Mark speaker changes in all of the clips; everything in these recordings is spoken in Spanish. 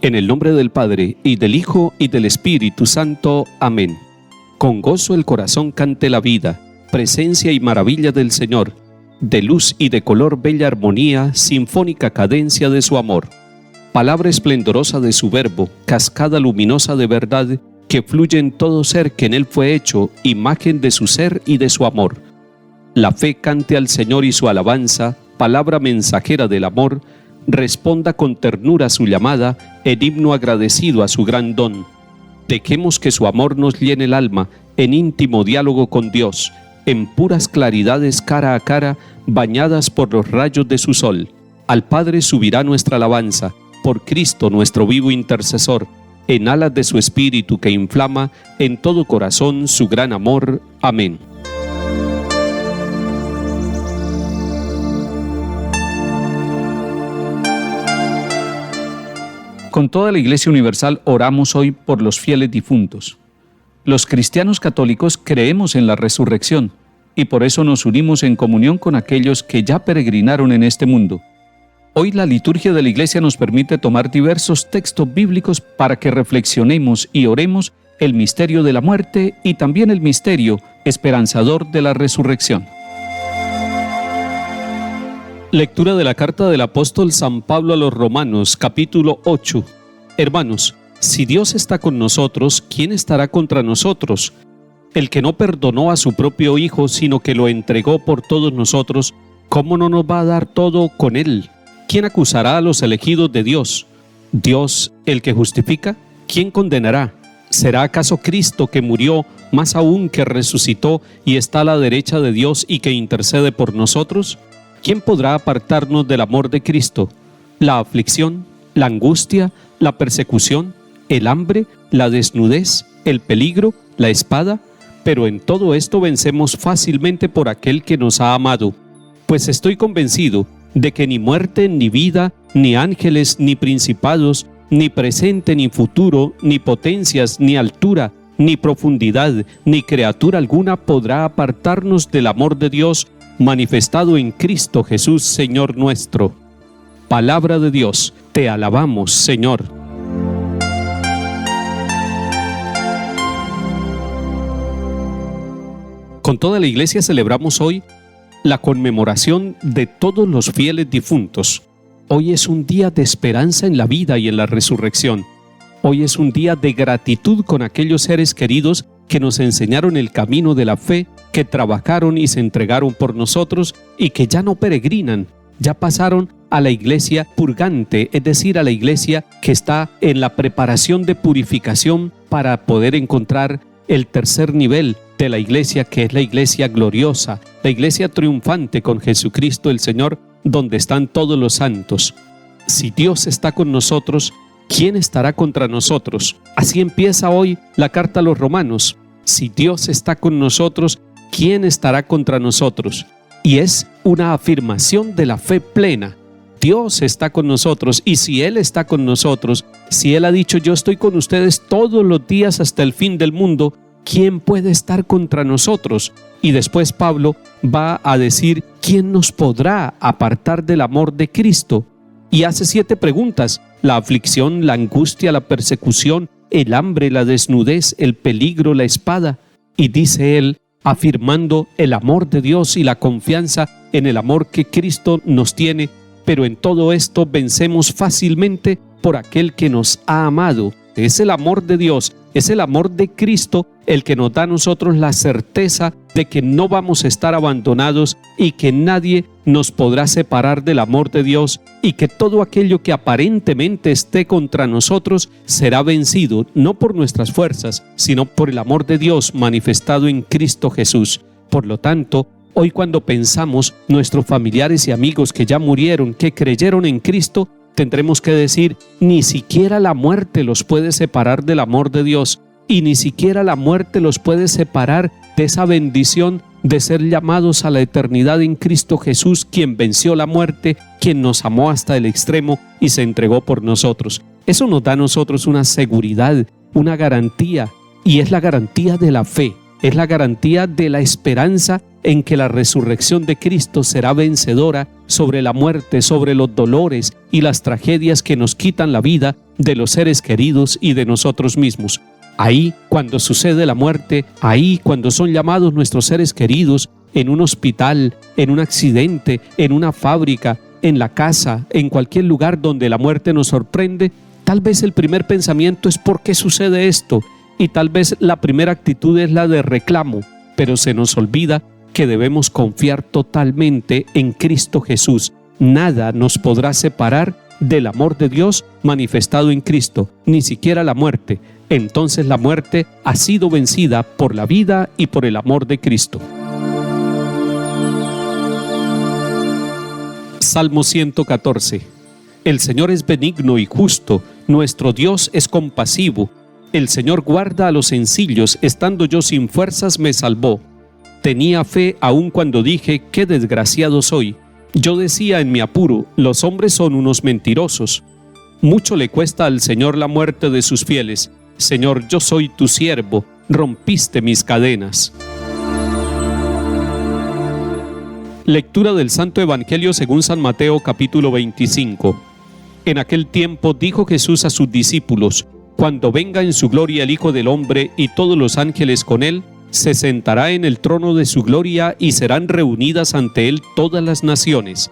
Speaker 1: En el nombre del Padre, y del Hijo, y del Espíritu Santo. Amén. Con gozo el corazón cante la vida, presencia y maravilla del Señor, de luz y de color bella armonía, sinfónica cadencia de su amor. Palabra esplendorosa de su verbo, cascada luminosa de verdad, que fluye en todo ser que en él fue hecho, imagen de su ser y de su amor. La fe cante al Señor y su alabanza, palabra mensajera del amor, responda con ternura a su llamada, en himno agradecido a su gran don. Dejemos que su amor nos llene el alma, en íntimo diálogo con Dios, en puras claridades cara a cara, bañadas por los rayos de su sol. Al Padre subirá nuestra alabanza, por Cristo nuestro vivo intercesor, en alas de su espíritu que inflama en todo corazón su gran amor. Amén. Con toda la Iglesia Universal oramos hoy por los fieles difuntos. Los cristianos católicos creemos en la resurrección y por eso nos unimos en comunión con aquellos que ya peregrinaron en este mundo. Hoy la liturgia de la Iglesia nos permite tomar diversos textos bíblicos para que reflexionemos y oremos el misterio de la muerte y también el misterio esperanzador de la resurrección. Lectura de la carta del apóstol San Pablo a los Romanos, capítulo 8. Hermanos, si Dios está con nosotros, ¿quién estará contra nosotros? El que no perdonó a su propio Hijo, sino que lo entregó por todos nosotros, ¿cómo no nos va a dar todo con él? ¿Quién acusará a los elegidos de Dios? ¿Dios el que justifica? ¿Quién condenará? ¿Será acaso Cristo que murió, más aún que resucitó y está a la derecha de Dios y que intercede por nosotros? ¿Quién podrá apartarnos del amor de Cristo? ¿La aflicción, la angustia, la persecución, el hambre, la desnudez, el peligro, la espada? Pero en todo esto vencemos fácilmente por aquel que nos ha amado. Pues estoy convencido de que ni muerte, ni vida, ni ángeles, ni principados, ni presente, ni futuro, ni potencias, ni altura, ni profundidad, ni criatura alguna podrá apartarnos del amor de Dios manifestado en Cristo Jesús, Señor nuestro. Palabra de Dios, te alabamos, Señor. Con toda la Iglesia celebramos hoy la conmemoración de todos los fieles difuntos. Hoy es un día de esperanza en la vida y en la resurrección. Hoy es un día de gratitud con aquellos seres queridos que nos enseñaron el camino de la fe, que trabajaron y se entregaron por nosotros y que ya no peregrinan, ya pasaron a la iglesia purgante, es decir, a la iglesia que está en la preparación de purificación para poder encontrar el tercer nivel de la iglesia, que es la iglesia gloriosa, la iglesia triunfante con Jesucristo el Señor, donde están todos los santos. Si Dios está con nosotros, ¿quién estará contra nosotros? Así empieza hoy la carta a los Romanos. Si Dios está con nosotros, ¿quién estará contra nosotros? Y es una afirmación de la fe plena. Dios está con nosotros, y si Él está con nosotros, si Él ha dicho yo estoy con ustedes todos los días hasta el fin del mundo, ¿quién puede estar contra nosotros? Y después Pablo va a decir ¿quién nos podrá apartar del amor de Cristo? Y hace 7 preguntas: la aflicción, la angustia, la persecución, el hambre, la desnudez, el peligro, la espada. Y dice él, afirmando el amor de Dios y la confianza en el amor que Cristo nos tiene, pero en todo esto vencemos fácilmente por aquel que nos ha amado. Es el amor de Dios, es el amor de Cristo el que nos da a nosotros la certeza de que no vamos a estar abandonados y que nadie nos podrá separar del amor de Dios, y que todo aquello que aparentemente esté contra nosotros será vencido, no por nuestras fuerzas, sino por el amor de Dios manifestado en Cristo Jesús. Por lo tanto, hoy cuando pensamos nuestros familiares y amigos que ya murieron, que creyeron en Cristo, tendremos que decir, ni siquiera la muerte los puede separar del amor de Dios, y ni siquiera la muerte los puede separar de esa bendición de ser llamados a la eternidad en Cristo Jesús, quien venció la muerte, quien nos amó hasta el extremo y se entregó por nosotros. Eso nos da a nosotros una seguridad, una garantía, y es la garantía de la fe, es la garantía de la esperanza en que la resurrección de Cristo será vencedora sobre la muerte, sobre los dolores y las tragedias que nos quitan la vida, de los seres queridos y de nosotros mismos. Ahí, cuando sucede la muerte, ahí, cuando son llamados nuestros seres queridos, en un hospital, en un accidente, en una fábrica, en la casa, en cualquier lugar donde la muerte nos sorprende, tal vez el primer pensamiento es ¿por qué sucede esto? Y tal vez la primera actitud es la de reclamo, pero se nos olvida que debemos confiar totalmente en Cristo Jesús. Nada nos podrá separar del amor de Dios manifestado en Cristo, ni siquiera la muerte. Entonces la muerte ha sido vencida por la vida y por el amor de Cristo. Salmo 114. El Señor es benigno y justo, nuestro Dios es compasivo. El Señor guarda a los sencillos, estando yo sin fuerzas me salvó. Tenía fe aun cuando dije, qué desgraciado soy. Yo decía en mi apuro, los hombres son unos mentirosos. Mucho le cuesta al Señor la muerte de sus fieles. Señor, yo soy tu siervo, rompiste mis cadenas. Lectura del Santo Evangelio según San Mateo, capítulo 25. En aquel tiempo dijo Jesús a sus discípulos, cuando venga en su gloria el Hijo del Hombre y todos los ángeles con él, se sentará en el trono de su gloria y serán reunidas ante él todas las naciones.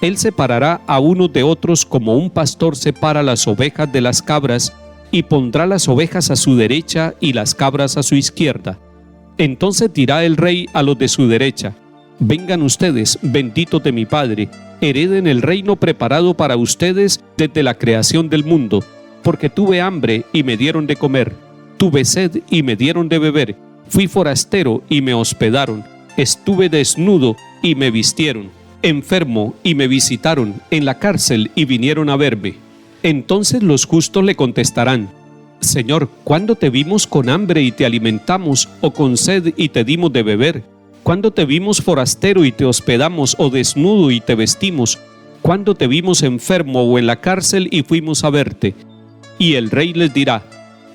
Speaker 1: Él separará a unos de otros como un pastor separa las ovejas de las cabras, y pondrá las ovejas a su derecha y las cabras a su izquierda. Entonces dirá el rey a los de su derecha, vengan ustedes, benditos de mi Padre, hereden el reino preparado para ustedes desde la creación del mundo, porque tuve hambre y me dieron de comer, tuve sed y me dieron de beber, fui forastero y me hospedaron, estuve desnudo y me vistieron, enfermo y me visitaron, en la cárcel y vinieron a verme. Entonces los justos le contestarán, Señor, ¿cuándo te vimos con hambre y te alimentamos, o con sed y te dimos de beber? ¿Cuándo te vimos forastero y te hospedamos, o desnudo y te vestimos? ¿Cuándo te vimos enfermo o en la cárcel y fuimos a verte? Y el rey les dirá,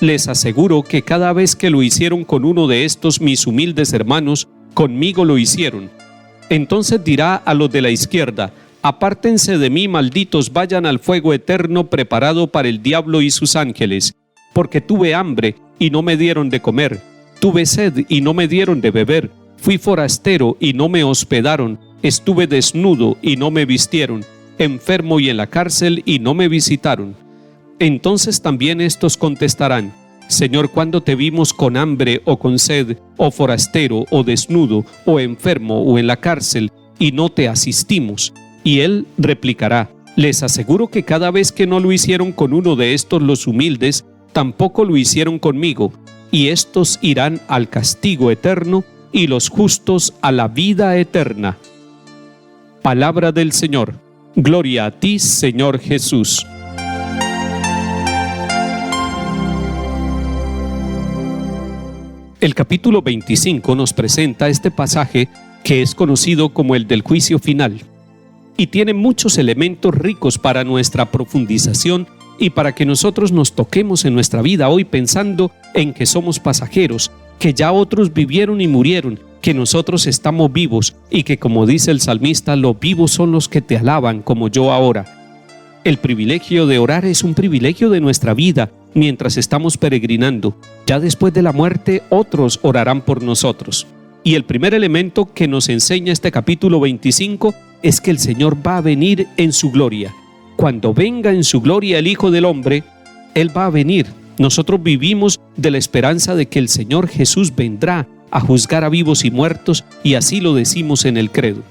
Speaker 1: les aseguro que cada vez que lo hicieron con uno de estos mis humildes hermanos, conmigo lo hicieron. Entonces dirá a los de la izquierda, apártense de mí, malditos, vayan al fuego eterno preparado para el diablo y sus ángeles, porque tuve hambre y no me dieron de comer, tuve sed y no me dieron de beber, fui forastero y no me hospedaron, estuve desnudo y no me vistieron, enfermo y en la cárcel y no me visitaron. Entonces también estos contestarán, Señor, ¿cuándo te vimos con hambre o con sed, o forastero, o desnudo, o enfermo, o en la cárcel, y no te asistimos? Y él replicará, les aseguro que cada vez que no lo hicieron con uno de estos los humildes, tampoco lo hicieron conmigo, y estos irán al castigo eterno, y los justos a la vida eterna. Palabra del Señor. Gloria a ti, Señor Jesús. El capítulo 25 nos presenta este pasaje que es conocido como el del juicio final y tiene muchos elementos ricos para nuestra profundización y para que nosotros nos toquemos en nuestra vida hoy pensando en que somos pasajeros, que ya otros vivieron y murieron, que nosotros estamos vivos y que, como dice el salmista, los vivos son los que te alaban como yo ahora. El privilegio de orar es un privilegio de nuestra vida mientras estamos peregrinando. Ya después de la muerte, otros orarán por nosotros. Y el primer elemento que nos enseña este capítulo 25 es que el Señor va a venir en su gloria. Cuando venga en su gloria el Hijo del Hombre, Él va a venir. Nosotros vivimos de la esperanza de que el Señor Jesús vendrá a juzgar a vivos y muertos, y así lo decimos en el credo.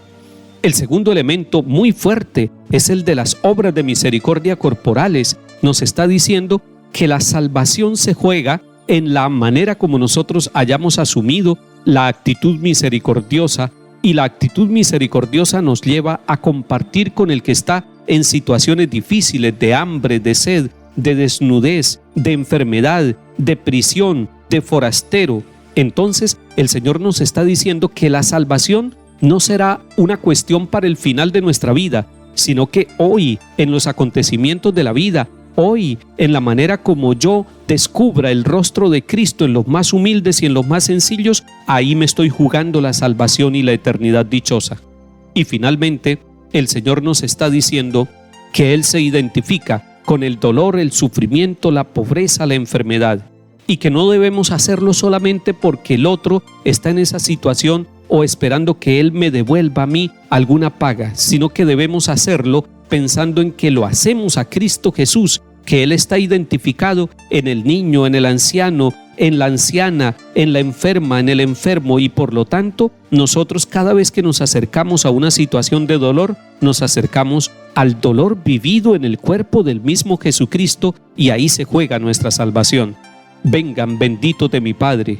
Speaker 1: El segundo elemento muy fuerte es el de las obras de misericordia corporales. Nos está diciendo que la salvación se juega en la manera como nosotros hayamos asumido la actitud misericordiosa, y la actitud misericordiosa nos lleva a compartir con el que está en situaciones difíciles de hambre, de sed, de desnudez, de enfermedad, de prisión, de forastero. Entonces el Señor nos está diciendo que la salvación no será una cuestión para el final de nuestra vida, sino que hoy, en los acontecimientos de la vida, hoy, en la manera como yo descubra el rostro de Cristo en los más humildes y en los más sencillos, ahí me estoy jugando la salvación y la eternidad dichosa. Y finalmente, el Señor nos está diciendo que Él se identifica con el dolor, el sufrimiento, la pobreza, la enfermedad, y que no debemos hacerlo solamente porque el otro está en esa situación o esperando que él me devuelva a mí alguna paga, sino que debemos hacerlo pensando en que lo hacemos a Cristo Jesús, que Él está identificado en el niño, en el anciano, en la anciana, en la enferma, en el enfermo, y por lo tanto nosotros cada vez que nos acercamos a una situación de dolor, nos acercamos al dolor vivido en el cuerpo del mismo Jesucristo, y ahí se juega nuestra salvación. Vengan, benditos de mi Padre,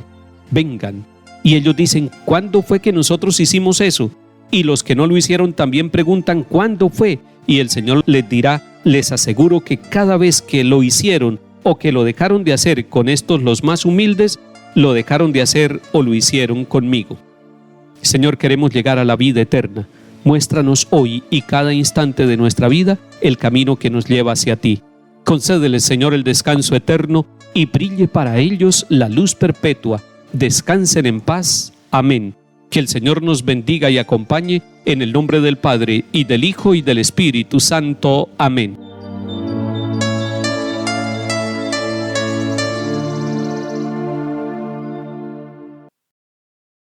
Speaker 1: vengan. Y ellos dicen, ¿cuándo fue que nosotros hicimos eso? Y los que no lo hicieron también preguntan, ¿cuándo fue? Y el Señor les dirá, les aseguro que cada vez que lo hicieron o que lo dejaron de hacer con estos los más humildes, lo dejaron de hacer o lo hicieron conmigo. Señor, queremos llegar a la vida eterna. Muéstranos hoy y cada instante de nuestra vida el camino que nos lleva hacia ti. Concédeles, Señor, el descanso eterno y brille para ellos la luz perpetua. Descansen en paz. Amén. Que el Señor nos bendiga y acompañe en el nombre del Padre, y del Hijo, y del Espíritu Santo. Amén.